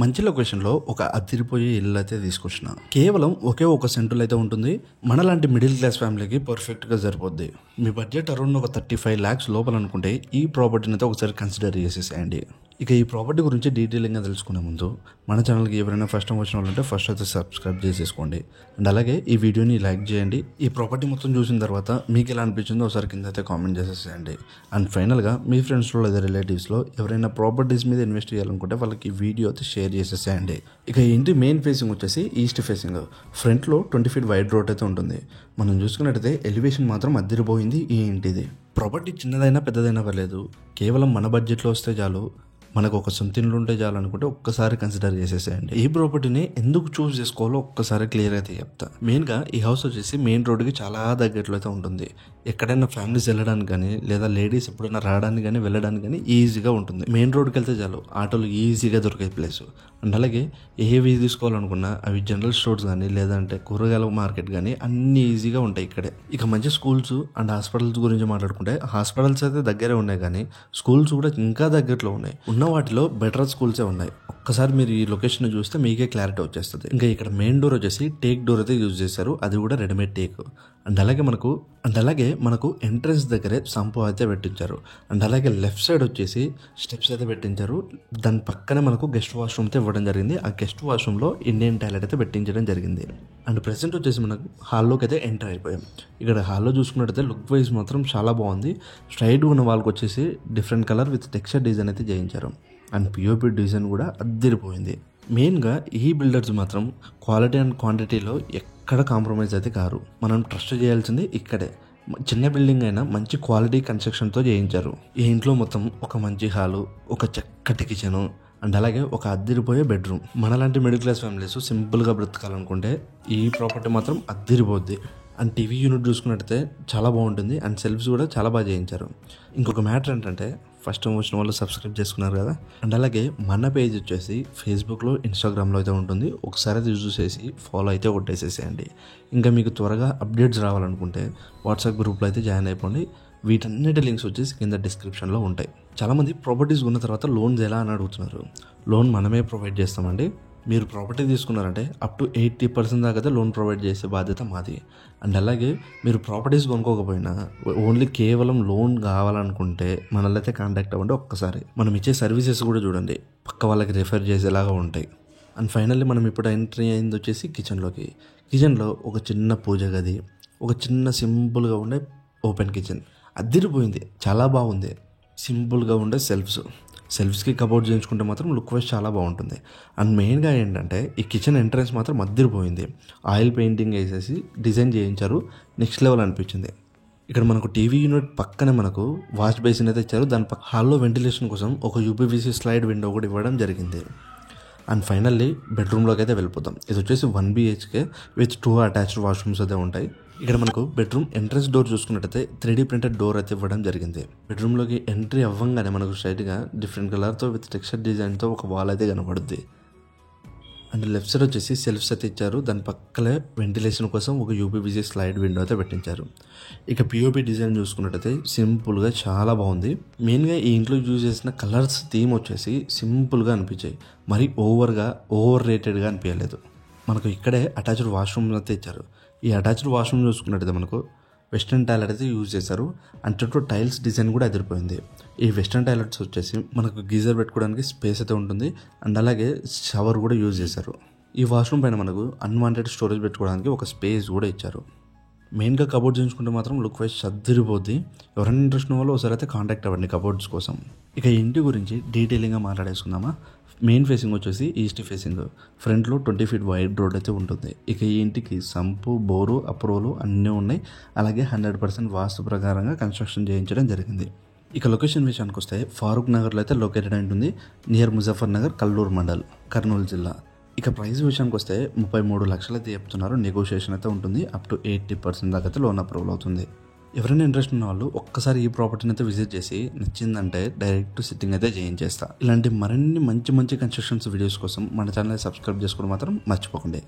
మంచి లొకేషన్లో ఒక అదిరిపోయే ఇల్లు అయితే తీసుకొచ్చిన. కేవలం ఒకే ఒక సెంటులో అయితే ఉంటుంది. మనలాంటి మిడిల్ క్లాస్ ఫ్యామిలీకి పర్ఫెక్ట్గా సరిపోద్ది. మీ బడ్జెట్ అరౌండ్ ఒక 35 lakhs లోపల అనుకుంటే ఈ ప్రాపర్టీని అయితే ఒకసారి కన్సిడర్ చేసేసేయండి. ఇక ఈ ప్రాపర్టీ గురించి డీటెయిలింగ్గా తెలుసుకునే ముందు మన ఛానల్కి ఎవరైనా ఫస్ట్ టైం వచ్చిన వాళ్ళు ఉంటే ఫస్ట్ అయితే సబ్స్క్రైబ్ చేసేసుకోండి. అండ్ అలాగే ఈ వీడియోని లైక్ చేయండి. ఈ ప్రాపర్టీ మొత్తం చూసిన తర్వాత మీకు ఎలా అనిపించిందో ఒకసారి కింద అయితే కామెంట్ చేసేసేయండి. అండ్ ఫైనల్గా మీ ఫ్రెండ్స్లో లేదా రిలేటివ్స్లో ఎవరైనా ప్రాపర్టీస్ మీద ఇన్వెస్ట్ చేయాలనుకుంటే వాళ్ళకి ఈ వీడియో అయితే షేర్ చేసేసేయండి. ఇక ఇంటి మెయిన్ ఫేసింగ్ వచ్చేసి ఈస్ట్ ఫేసింగ్. ఫ్రంట్లో 20 feet వైడ్ రోడ్ అయితే ఉంటుంది. మనం చూసుకున్నట్టయితే ఎలివేషన్ మాత్రం అదిరిపోయింది ఈ ఇంటిది. ప్రాపర్టీ చిన్నదైనా పెద్దదైనా పర్లేదు, కేవలం మన బడ్జెట్లో వస్తే చాలు, మనకు ఒక సొంత ఇల్లు ఉంటే చాలు అనుకుంటే ఒక్కసారి కన్సిడర్ చేసేసేయండి. ఈ ప్రాపర్టీని ఎందుకు చూస్ చేసుకోవాలో ఒక్కసారి క్లియర్ అయితే చెప్తా. మెయిన్గా ఈ హౌస్ వచ్చేసి మెయిన్ రోడ్డుకి చాలా దగ్గరలో అయితే ఉంటుంది. ఎక్కడైనా ఫ్యామిలీస్ వెళ్ళడానికి కానీ లేదా లేడీస్ ఎప్పుడైనా రావడానికి కానీ వెళ్ళడానికి కానీ ఈజీగా ఉంటుంది. మెయిన్ రోడ్కి వెళ్తే చాలు ఆటోలు ఈజీగా దొరికే ప్లేస్. అండ్ అలాగే ఏవి తీసుకోవాలనుకున్నా అవి జనరల్ స్టోర్స్ కానీ లేదంటే కూరగాయల మార్కెట్ కానీ అన్ని ఈజీగా ఉంటాయి ఇక్కడే. ఇక మంచి స్కూల్స్ అండ్ హాస్పిటల్స్ గురించి మాట్లాడుకుంటే హాస్పిటల్స్ అయితే దగ్గరే ఉన్నాయి కానీ స్కూల్స్ కూడా ఇంకా దగ్గరలో ఉన్నాయి. ఉన్న వాటిలో బెటర్ స్కూల్సే ఉన్నాయి. ఒక్కసారి మీరు ఈ లొకేషన్ చూస్తే మీకే క్లారిటీ వచ్చేస్తుంది. ఇంకా ఇక్కడ మెయిన్ డోర్ వచ్చేసి టేక్ డోర్ అయితే యూజ్ చేశారు, అది కూడా రెడీమేడ్ టేక్. అండ్ అలాగే మనకు ఎంట్రన్స్ దగ్గరే సంపు అయితే పెట్టించారు. అండ్ అలాగే లెఫ్ట్ సైడ్ వచ్చేసి స్టెప్స్ అయితే పెట్టించారు. దాని పక్కనే మనకు గెస్ట్ వాష్రూమ్ అయితే ఇవ్వడం జరిగింది. ఆ గెస్ట్ వాష్రూమ్లో ఇండియన్ టాయిలెట్ అయితే పెట్టించడం జరిగింది. అండ్ ప్రెసెంట్ వచ్చేసి మనకు హాల్లోకి అయితే ఎంటర్ అయిపోయాం. ఇక్కడ హాల్లో చూసుకున్నట్టయితే లుక్ వైజ్ మాత్రం చాలా బాగుంది. స్ట్రైట్గా ఉన్న వాళ్ళకి వచ్చేసి different colour with texture design అయితే చేయించారు. అండ్ పిఓపి డిజైన్ కూడా అదిరిపోయింది. మెయిన్గా ఈ బిల్డర్స్ మాత్రం క్వాలిటీ అండ్ క్వాంటిటీలో ఎక్కడ కాంప్రమైజ్ అయితే కారు. మనం ట్రస్ట్ చేయాల్సింది ఇక్కడే. చిన్న బిల్డింగ్ అయినా మంచి క్వాలిటీ కన్స్ట్రక్షన్తో చేయించారు. ఈ ఇంట్లో మొత్తం ఒక మంచి హాలు, ఒక చక్కటి కిచెను అండ్ అలాగే ఒక అద్దిరిపోయే బెడ్రూమ్. మనలాంటి మిడిల్ క్లాస్ ఫ్యామిలీస్ సింపుల్గా బ్రతకాలనుకుంటే ఈ ప్రాపర్టీ మాత్రం అద్దిరిపోద్ది. అండ్ టీవీ యూనిట్ చూసుకున్నట్టయితే చాలా బాగుంటుంది. అండ్ సెల్ఫ్స్ కూడా చాలా బాగా చేయించారు. ఇంకొక మ్యాటర్ ఏంటంటే ఫస్ట్ టైం వచ్చిన వాళ్ళు సబ్స్క్రైబ్ చేసుకున్నారు కదా. అండ్ అలాగే మన పేజ్ వచ్చేసి ఫేస్బుక్లో ఇన్స్టాగ్రామ్లో అయితే ఉంటుంది. ఒకసారి అది చూసేసి ఫాలో అయితే కొట్టేసేసేయండి. ఇంకా మీకు త్వరగా అప్డేట్స్ రావాలనుకుంటే వాట్సాప్ గ్రూప్లో అయితే జాయిన్ అయిపోండి. వీటన్నిటి లింక్స్ వచ్చేసి కింద డిస్క్రిప్షన్లో ఉంటాయి. చాలామంది ప్రాపర్టీస్ ఉన్న తర్వాత లోన్స్ ఎలా అని అడుగుతున్నారు. లోన్ మనమే ప్రొవైడ్ చేస్తామండి. మీరు ప్రాపర్టీ తీసుకున్నారంటే అప్ టు 80% దాకా అయితే లోన్ ప్రొవైడ్ చేసే బాధ్యత మాది. అండ్ అలాగే మీరు ప్రాపర్టీస్ కొనుక్కోకపోయినా ఓన్లీ కేవలం లోన్ కావాలనుకుంటే మనల్ని అయితే కాంటాక్ట్ అవ్వండి. ఒక్కసారి మనం ఇచ్చే సర్వీసెస్ కూడా చూడండి, పక్క వాళ్ళకి రిఫర్ చేసేలాగా ఉంటాయి. అండ్ ఫైనల్లీ మనం ఇప్పుడు ఎంట్రీ అయింది వచ్చేసి కిచెన్లో ఒక చిన్న పూజ గది, ఒక చిన్న సింపుల్గా ఉండే ఓపెన్ కిచెన్ అదిరిపోయింది. చాలా బాగుంది. సింపుల్గా ఉండే సెల్ఫ్స్కి కబోర్డ్ చేయించుకుంటే మాత్రం లుక్ వైజ్ చాలా బాగుంటుంది. అండ్ మెయిన్గా ఏంటంటే ఈ కిచెన్ ఎంట్రన్స్ మాత్రం అదిరిపోయింది. ఆయిల్ పెయింటింగ్ వేసేసి డిజైన్ చేయించారు. నెక్స్ట్ లెవెల్ అనిపించింది. ఇక్కడ మనకు టీవీ యూనిట్ పక్కనే మనకు వాష్ బేసిన్ అయితే ఇచ్చారు. దాని పక్క హాల్లో వెంటిలేషన్ కోసం ఒక యూపీవీసీ స్లైడ్ విండో కూడా ఇవ్వడం జరిగింది. అండ్ ఫైనల్లీ బెడ్రూమ్లోకి అయితే వెళ్ళిపోతాం. ఇది వచ్చేసి 1 BHK విత్ 2 అటాచ్డ్ వాష్రూమ్స్ అయితే ఉంటాయి. ఇక్కడ మనకు బెడ్రూమ్ ఎంట్రన్స్ డోర్ చూసుకున్నట్టయితే 3D ప్రింటెడ్ డోర్ అయితే ఇవ్వడం జరిగింది. బెడ్రూమ్లోకి ఎంట్రీ అవ్వగానే మనకు స్ట్రైట్గా డిఫరెంట్ కలర్తో విత్ టెక్స్చర్ డిజైన్తో ఒక వాల్ అయితే కనబడుద్ది. అండ్ లెఫ్ట్ సైడ్ వచ్చేసి సెల్ఫ్స్ అయితే ఇచ్చారు. దాని పక్కనే వెంటిలేషన్ కోసం ఒక యూపీవీసీ స్లైడ్ విండో అయితే పెట్టించారు. ఇక పిఓపి డిజైన్ చూసుకున్నట్టయితే సింపుల్గా చాలా బాగుంది. మెయిన్గా ఈ ఇంట్లో యూజ్ చేసిన కలర్స్ థీమ్ వచ్చేసి సింపుల్గా అనిపించాయి. మరి ఓవర్ రేటెడ్గా అనిపించలేదు. మనకు ఇక్కడే అటాచ్డ్ వాష్రూమ్ అయితే ఇచ్చారు. ఈ అటాచ్డ్ వాష్రూమ్ చూసుకున్నట్టయితే మనకు వెస్ట్రన్ టాయిలెట్ అయితే యూజ్ చేశారు. అండ్ చుట్టూ టైల్స్ డిజైన్ కూడా అదిరిపోయింది. ఈ వెస్ట్రన్ టాయిలెట్స్ వచ్చేసి మనకు గీజర్ పెట్టుకోవడానికి స్పేస్ అయితే ఉంటుంది. అండ్ అలాగే షవర్ కూడా యూజ్ చేశారు. ఈ వాష్రూమ్ పైన మనకు అన్వాంటెడ్ స్టోరేజ్ పెట్టుకోవడానికి ఒక స్పేస్ కూడా ఇచ్చారు. మెయిన్గా కబోర్డ్ చేయించుకుంటే మాత్రం లుక్ వైజ్ అదిరిపోద్ది. ఎవరైనా ఇంట్రెస్ట్ ఉన్న వాళ్ళు ఒకసారి అయితే కాంటాక్ట్ అవ్వండి కబోర్డ్స్ కోసం. ఇక ఇంటి గురించి డీటెయిలింగ్గా మాట్లాడేసుకుందామా. మెయిన్ ఫేసింగ్ వచ్చేసి ఈస్ట్ ఫేసింగ్. ఫ్రంట్లో 20 feet వైడ్ రోడ్ అయితే ఉంటుంది. ఇక ఈ ఇంటికి సంపు, బోరు, అప్రూవల్ అన్నీ ఉన్నాయి. అలాగే 100% వాస్తు ప్రకారంగా కన్స్ట్రక్షన్ చేయించడం జరిగింది. ఇక లొకేషన్ విషయానికి వస్తే ఫారూక్ నగర్లో అయితే లొకేటెడ్ అయి ఉంటుంది. నియర్ ముజఫర్ నగర్, కల్లూరు మండల్, కర్నూలు జిల్లా. ఇక ప్రైస్ విషయానికి వస్తే 33 లక్షలు అయితే చెప్తున్నారు. నెగోషియేషన్ అయితే ఉంటుంది. అప్ టు 80% దాకా అయితే లోన్ అప్రూవల్ అవుతుంది. ఎవరైనా ఇంట్రెస్ట్ ఉన్న వాళ్ళు ఒక్కసారి ఈ ప్రాపర్టీని అయితే విజిట్ చేసి నచ్చిందంటే డైరెక్ట్ సిట్టింగ్ అయితే చేయించేస్తా. ఇలాంటి మరిన్ని మంచి కన్స్ట్రక్షన్స్ వీడియోస్ కోసం మన ఛానల్ సబ్స్క్రైబ్ చేసుకోవడం మాత్రం మర్చిపోకండి.